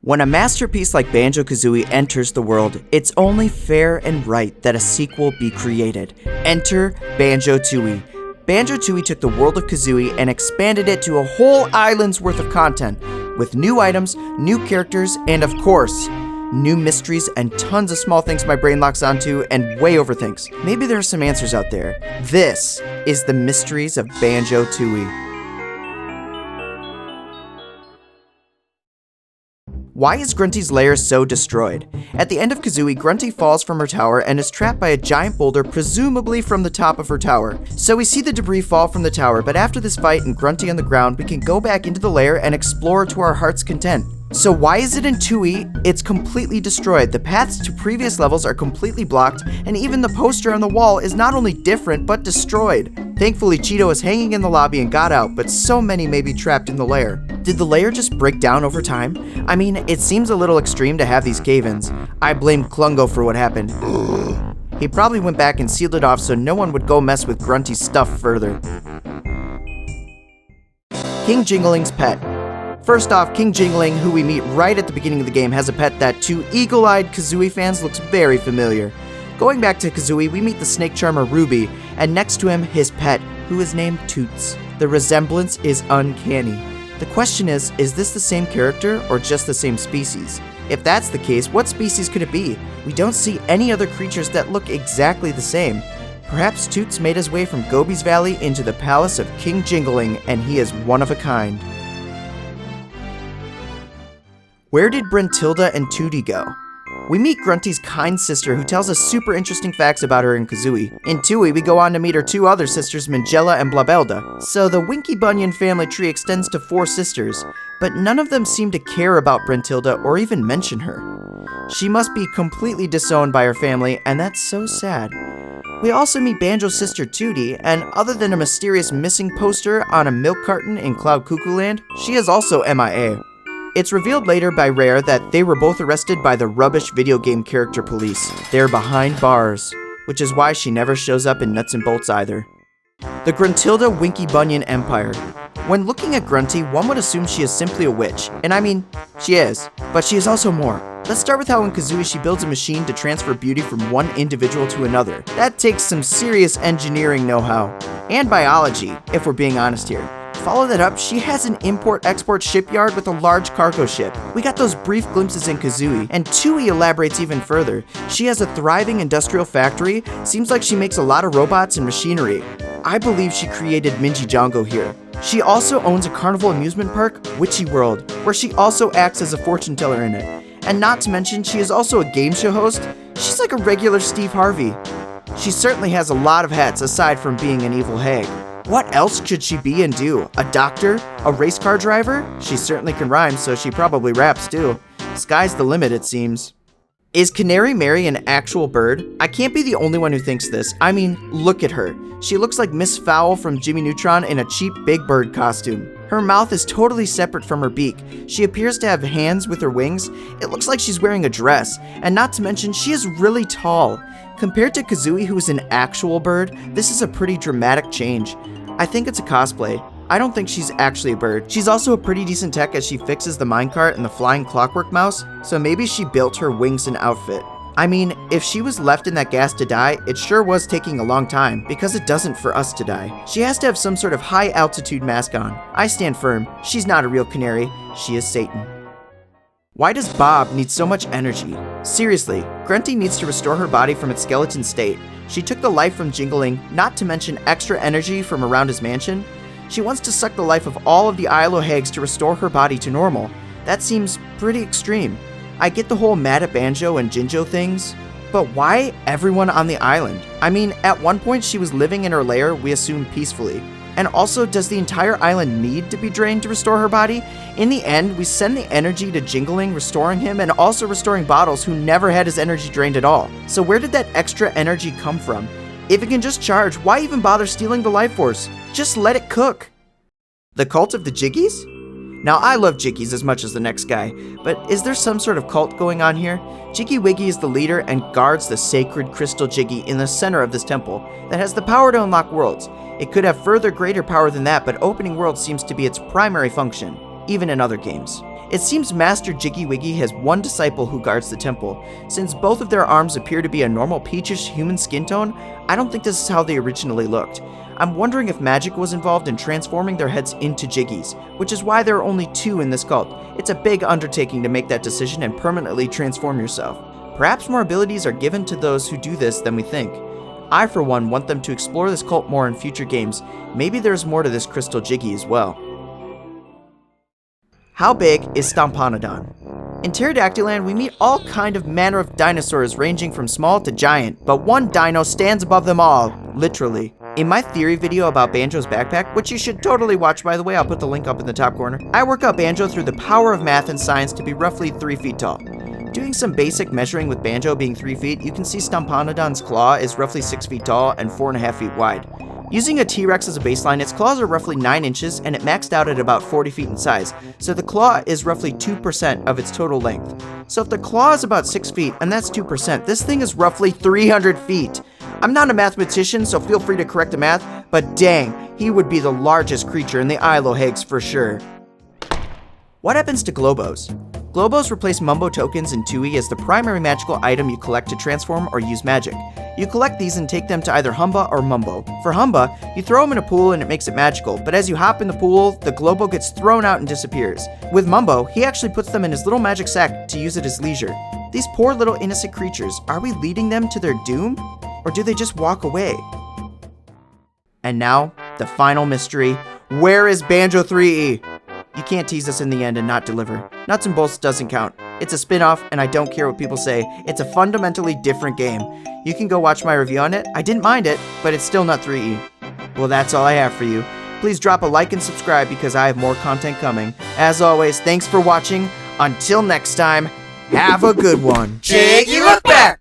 When a masterpiece like Banjo-Kazooie enters the world, it's only fair and right that a sequel be created. Enter Banjo Tooie. Banjo Tooie took the world of Kazooie and expanded it to a whole island's worth of content, with new items, new characters, and of course, new mysteries and tons of small things my brain locks onto and way overthinks. Maybe there are some answers out there. This is the Mysteries of Banjo Tooie. Why is Grunty's lair so destroyed? At the end of Kazooie, Grunty falls from her tower and is trapped by a giant boulder, presumably from the top of her tower. So we see the debris fall from the tower, but after this fight and Grunty on the ground, we can go back into the lair and explore to our heart's content. So why is it in Tooie, it's completely destroyed? The paths to previous levels are completely blocked, and even the poster on the wall is not only different, but destroyed. Thankfully, Cheeto is hanging in the lobby and got out, but so many may be trapped in the lair. Did the lair just break down over time? I mean, it seems a little extreme to have these cave-ins. I blame Klungo for what happened. He probably went back and sealed it off so no one would go mess with Grunty's stuff further. King Jingaling's pet. First off, King Jingaling, who we meet right at the beginning of the game, has a pet that to eagle-eyed Kazooie fans looks very familiar. Going back to Kazooie, we meet the snake charmer Ruby, and next to him, his pet, who is named Toots. The resemblance is uncanny. The question is this the same character or just the same species? If that's the case, what species could it be? We don't see any other creatures that look exactly the same. Perhaps Toots made his way from Gobi's Valley into the palace of King Jingaling, and he is one of a kind. Where did Brentilda and Tooty go? We meet Grunty's kind sister who tells us super interesting facts about her in Kazooie. In Tooie, we go on to meet her two other sisters, Mingella and Blabelda. So the Winkybunion family tree extends to 4 sisters, but none of them seem to care about Brentilda or even mention her. She must be completely disowned by her family, and that's so sad. We also meet Banjo's sister Tooty, and other than a mysterious missing poster on a milk carton in Cloud Cuckooland, she is also MIA. It's revealed later by Rare that they were both arrested by the rubbish video game character police. They're behind bars, which is why she never shows up in Nuts and Bolts either. The Gruntilda Winkybunion Empire. When looking at Grunty, one would assume she is simply a witch, and I mean, she is, but she is also more. Let's start with how in Kazooie she builds a machine to transfer beauty from one individual to another. That takes some serious engineering know-how, and biology, if we're being honest here. Follow that up, she has an import-export shipyard with a large cargo ship. We got those brief glimpses in Kazooie, and Tooie elaborates even further. She has a thriving industrial factory, seems like she makes a lot of robots and machinery. I believe she created Minjijongo here. She also owns a carnival amusement park, Witchy World, where she also acts as a fortune teller in it. And not to mention, she is also a game show host. She's like a regular Steve Harvey. She certainly has a lot of hats aside from being an evil hag. What else could she be and do? A doctor? A race car driver? She certainly can rhyme, so she probably raps too. Sky's the limit, it seems. Is Canary Mary an actual bird? I can't be the only one who thinks this. I mean, look at her. She looks like Miss Fowl from Jimmy Neutron in a cheap Big Bird costume. Her mouth is totally separate from her beak. She appears to have hands with her wings. It looks like she's wearing a dress. And not to mention, she is really tall. Compared to Kazooie, who is an actual bird, this is a pretty dramatic change. I think it's a cosplay. I don't think she's actually a bird. She's also a pretty decent tech as she fixes the minecart and the flying clockwork mouse, so maybe she built her wings and outfit. I mean, if she was left in that gas to die, it sure was taking a long time, because it doesn't for us to die. She has to have some sort of high altitude mask on. I stand firm, she's not a real canary, she is Satan. Why does Bob need so much energy? Seriously, Grunty needs to restore her body from its skeleton state. She took the life from Jingaling, not to mention extra energy from around his mansion. She wants to suck the life of all of the Isle Hags to restore her body to normal. That seems pretty extreme. I get the whole mad at Banjo and Jinjo things, but why everyone on the island? I mean, at one point she was living in her lair, we assume peacefully. And also, does the entire island need to be drained to restore her body? In the end, we send the energy to Jingaling, restoring him, and also restoring Bottles, who never had his energy drained at all. So where did that extra energy come from? If it can just charge, why even bother stealing the life force? Just let it cook. The cult of the Jiggies? Now, I love Jiggies as much as the next guy, but is there some sort of cult going on here? Jiggywiggy is the leader and guards the sacred crystal Jiggy in the center of this temple that has the power to unlock worlds. It could have further greater power than that, but opening worlds seems to be its primary function, even in other games. It seems Master Jiggywiggy has one disciple who guards the temple. Since both of their arms appear to be a normal peachish human skin tone, I don't think this is how they originally looked. I'm wondering if magic was involved in transforming their heads into Jiggies, which is why there are only 2 in this cult. It's a big undertaking to make that decision and permanently transform yourself. Perhaps more abilities are given to those who do this than we think. I, for one, want them to explore this cult more in future games. Maybe there's more to this crystal Jiggy as well. How big is Stomponadon? In Terrydactyland, we meet all kind of manner of dinosaurs ranging from small to giant, but one dino stands above them all, literally. In my theory video about Banjo's backpack, which you should totally watch by the way, I'll put the link up in the top corner, I work out Banjo through the power of math and science to be roughly 3 feet tall. Doing some basic measuring with Banjo being 3 feet, you can see Stomponadon's claw is roughly 6 feet tall and 4.5 feet wide. Using a T-Rex as a baseline, its claws are roughly 9 inches and it maxed out at about 40 feet in size, so the claw is roughly 2% of its total length. So if the claw is about 6 feet and that's 2%, this thing is roughly 300 feet. I'm not a mathematician, so feel free to correct the math, but dang, he would be the largest creature in the Ilohags for sure. What happens to Glowbos? Glowbos replace Mumbo tokens in Tooie as the primary magical item you collect to transform or use magic. You collect these and take them to either Humba or Mumbo. For Humba, you throw him in a pool and it makes it magical, but as you hop in the pool, the Glowbo gets thrown out and disappears. With Mumbo, he actually puts them in his little magic sack to use at his leisure. These poor little innocent creatures, are we leading them to their doom? Or do they just walk away? And now, the final mystery. Where is Banjo Threeie? You can't tease us in the end and not deliver. Nuts and Bolts doesn't count. It's a spin-off, and I don't care what people say. It's a fundamentally different game. You can go watch my review on it. I didn't mind it, but it's still not Threeie. Well, that's all I have for you. Please drop a like and subscribe because I have more content coming. As always, thanks for watching. Until next time, have a good one. Jiggylookback!